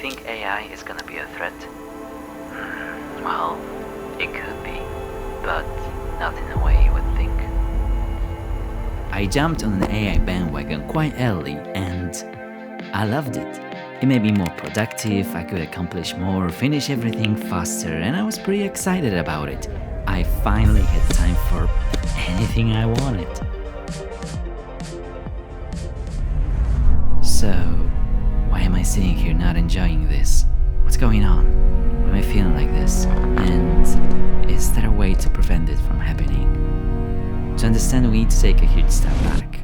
think AI is gonna be a threat? Well, it could be, but not in the way you would think. I jumped on an AI bandwagon quite early and I loved it. It made me more productive, I could accomplish more, finish everything faster, and I was pretty excited about it. I finally had time for anything I wanted. So, why am I sitting here not enjoying this? What's going on? Why am I feeling like this? And is there a way to prevent it from happening? To understand, we need to take a huge step back.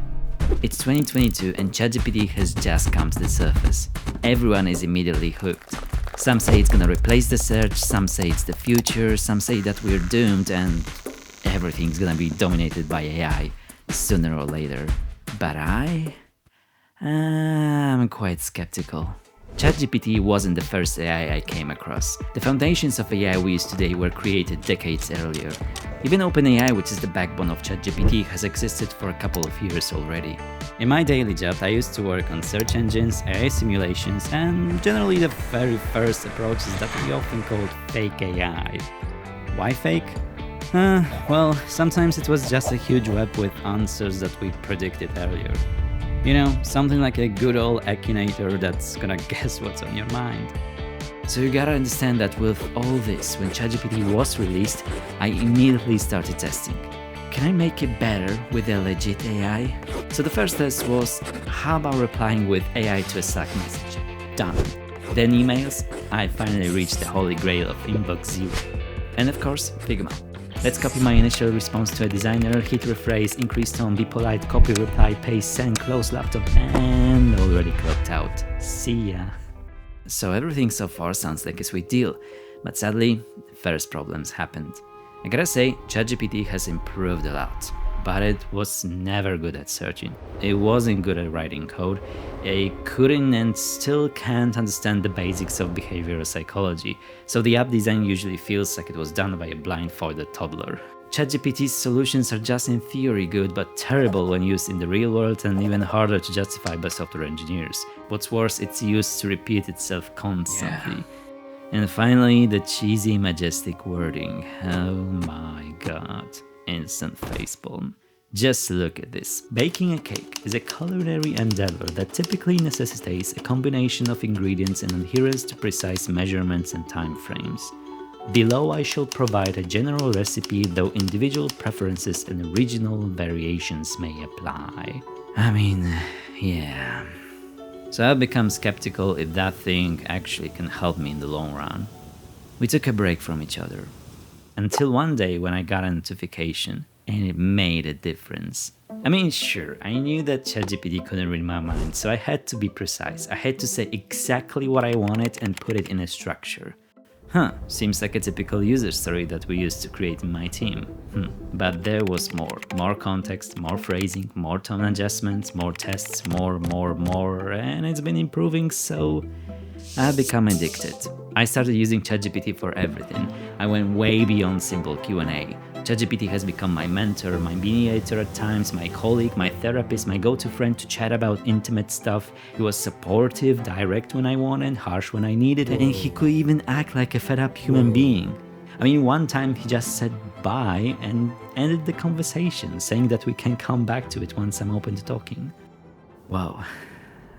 It's 2022 and ChatGPT has just come to the surface. Everyone is immediately hooked. Some say it's gonna replace the search, some say it's the future, some say that we're doomed and everything's gonna be dominated by AI sooner or later. But I'm quite skeptical. ChatGPT wasn't the first AI I came across. The foundations of AI we use today were created decades earlier. Even OpenAI, which is the backbone of ChatGPT, has existed for a couple of years already. In my daily job, I used to work on search engines, AI simulations, and generally the very first approaches that we often called fake AI. Why fake? Well, sometimes it was just a huge web with answers that we predicted earlier. You know, something like a good old Akinator that's gonna guess what's on your mind. So you gotta understand that with all this, when ChatGPT was released, I immediately started testing. Can I make it better with a legit AI? So the first test was, how about replying with AI to a Slack message? Done. Then emails, I finally reached the holy grail of inbox zero. And of course, Figma. Let's copy my initial response to a designer, hit rephrase, increase tone, be polite, copy, reply, paste, send, close laptop, and already clocked out. See ya. So everything so far sounds like a sweet deal, but sadly, first problems happened. I gotta say, ChatGPT has improved a lot, but it was never good at searching. It wasn't good at writing code. It couldn't and still can't understand the basics of behavioral psychology, so the app design usually feels like it was done by a blindfolded toddler. ChatGPT's solutions are just in theory good, but terrible when used in the real world and even harder to justify by software engineers. What's worse, it's used to repeat itself constantly. And finally, the cheesy, majestic wording. Oh my god. Instant facepalm. Just look at this. Baking a cake is a culinary endeavor that typically necessitates a combination of ingredients and adherence to precise measurements and time frames. Below I shall provide a general recipe, though individual preferences and regional variations may apply. I mean, yeah. So I've become skeptical if that thing actually can help me in the long run. We took a break from each other. Until one day when I got a notification, and it made a difference. I mean, sure, I knew that ChatGPT couldn't read my mind, so I had to be precise. I had to say exactly what I wanted and put it in a structure. Seems like a typical user story that we used to create in my team. But there was more. More context, more phrasing, more tone adjustments, more tests, more, and it's been improving, so I've become addicted. I started using ChatGPT for everything. I went way beyond simple Q&A. ChatGPT has become my mentor, my mediator at times, my colleague, my therapist, my go-to friend to chat about intimate stuff. He was supportive, direct when I wanted, harsh when I needed, and he could even act like a fed-up human being. I mean, one time he just said bye and ended the conversation, saying that we can come back to it once I'm open to talking. Wow,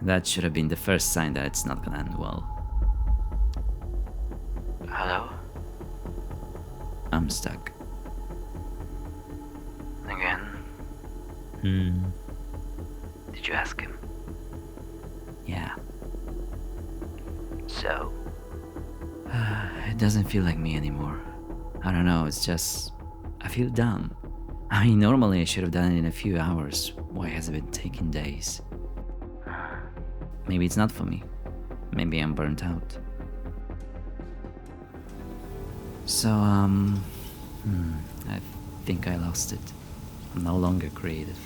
that should have been the first sign that it's not gonna end well. Hello? I'm stuck. Again? Did you ask him? Yeah. So? It doesn't feel like me anymore. I don't know, it's just... I feel dumb. I mean, normally I should have done it in a few hours. Why has it been taking days? Maybe it's not for me. Maybe I'm burnt out. So, I think I lost it. I'm no longer creative.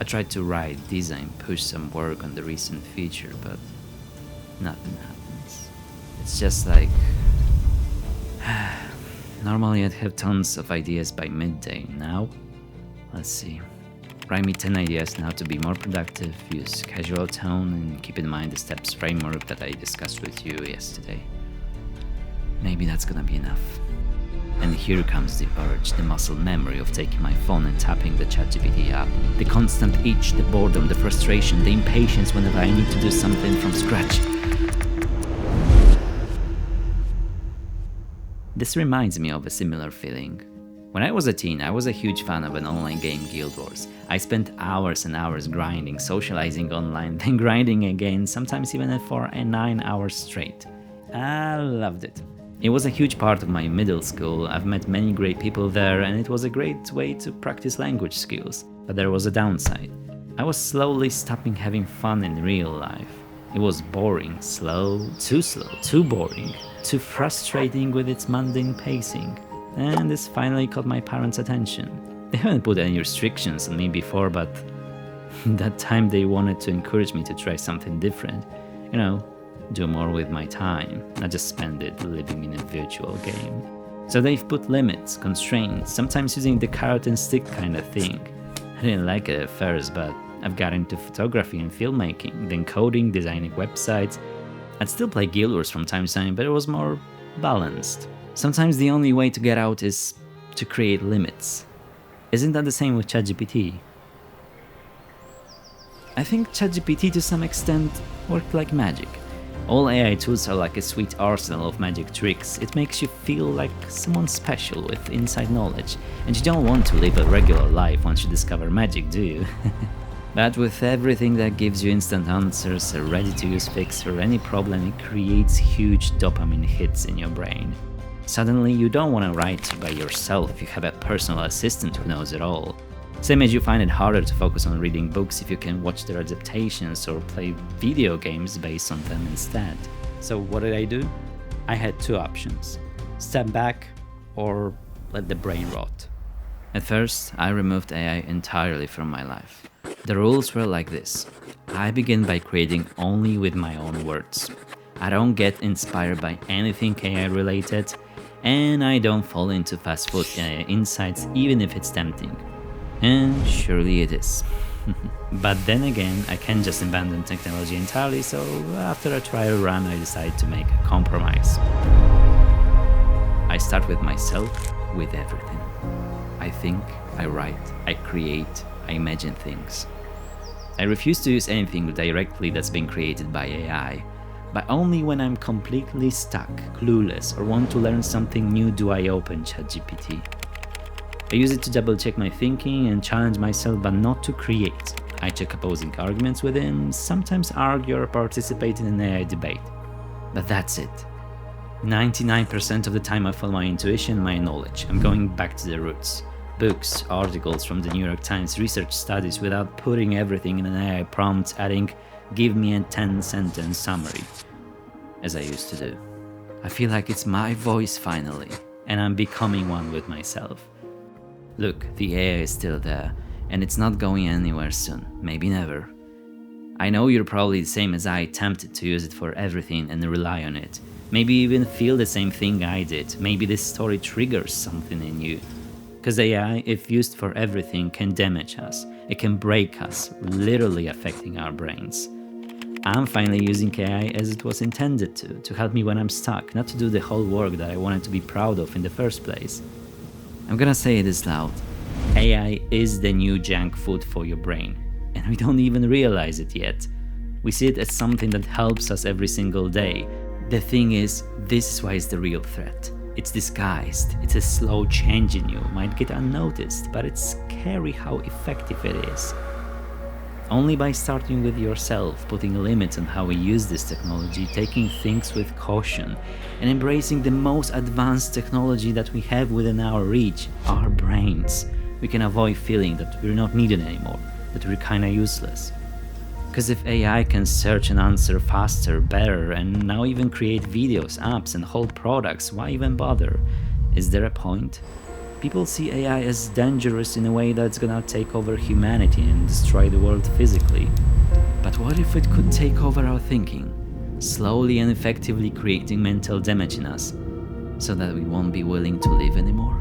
I tried to write, design, push some work on the recent feature, but nothing happens. It's just like... Normally I'd have tons of ideas by midday. Now, let's see. Write me 10 ideas on how to be more productive, use casual tone, and keep in mind the steps framework that I discussed with you yesterday. Maybe that's gonna be enough. And here comes the urge, the muscle memory of taking my phone and tapping the ChatGPT app. The constant itch, the boredom, the frustration, the impatience whenever I need to do something from scratch. This reminds me of a similar feeling. When I was a teen, I was a huge fan of an online game, Guild Wars. I spent hours and hours grinding, socializing online, then grinding again, sometimes even for 9 hours straight. I loved it. It was a huge part of my middle school. I've met many great people there, and it was a great way to practice language skills. But there was a downside. I was slowly stopping having fun in real life. It was boring, slow, too boring, too frustrating with its mundane pacing. And this finally caught my parents' attention. They haven't put any restrictions on me before, but that time they wanted to encourage me to try something different. You know, do more with my time, not just spend it living in a virtual game. So they've put limits, constraints, sometimes using the carrot and stick kind of thing. I didn't like it at first, but I've got into photography and filmmaking, then coding, designing websites. I'd still play Guild Wars from time to time, but it was more balanced. Sometimes the only way to get out is to create limits. Isn't that the same with ChatGPT? I think ChatGPT to some extent worked like magic. All AI tools are like a sweet arsenal of magic tricks. It makes you feel like someone special with inside knowledge, and you don't want to live a regular life once you discover magic, do you? But with everything that gives you instant answers, a ready-to-use fix for any problem, it creates huge dopamine hits in your brain. Suddenly you don't want to write by yourself if you have a personal assistant who knows it all. Same as you find it harder to focus on reading books if you can watch their adaptations or play video games based on them instead. So what did I do? I had two options: step back or let the brain rot. At first, I removed AI entirely from my life. The rules were like this. I begin by creating only with my own words. I don't get inspired by anything AI related, and I don't fall into fast food AI insights even if it's tempting. And surely it is. But then again, I can't just abandon technology entirely, so after a trial run I decided to make a compromise. I start with myself, with everything. I think, I write, I create, I imagine things. I refuse to use anything directly that's been created by AI, but only when I'm completely stuck, clueless, or want to learn something new do I open ChatGPT. I use it to double-check my thinking and challenge myself, but not to create. I check opposing arguments with him, sometimes argue or participate in an AI debate. But that's it. 99% of the time I follow my intuition, my knowledge. I'm going back to the roots. Books, articles from the New York Times, research studies without putting everything in an AI prompt, adding, "Give me a 10-sentence summary," as I used to do. I feel like it's my voice finally, and I'm becoming one with myself. Look, the AI is still there, and it's not going anywhere soon, maybe never. I know you're probably the same as I, tempted to use it for everything and rely on it. Maybe even feel the same thing I did. Maybe this story triggers something in you. Because AI, if used for everything, can damage us. It can break us, literally affecting our brains. I'm finally using AI as it was intended to help me when I'm stuck, not to do the whole work that I wanted to be proud of in the first place. I'm gonna say this loud. AI is the new junk food for your brain, and we don't even realize it yet. We see it as something that helps us every single day. The thing is, this is why it's the real threat. It's disguised, it's a slow change in you, might get unnoticed, but it's scary how effective it is. Only by starting with yourself, putting limits on how we use this technology, taking things with caution, and embracing the most advanced technology that we have within our reach, our brains, we can avoid feeling that we're not needed anymore, that we're kinda useless. Because if AI can search and answer faster, better, and now even create videos, apps, and whole products, why even bother? Is there a point? People see AI as dangerous in a way that's gonna take over humanity and destroy the world physically. But what if it could take over our thinking, slowly and effectively creating mental damage in us, so that we won't be willing to live anymore?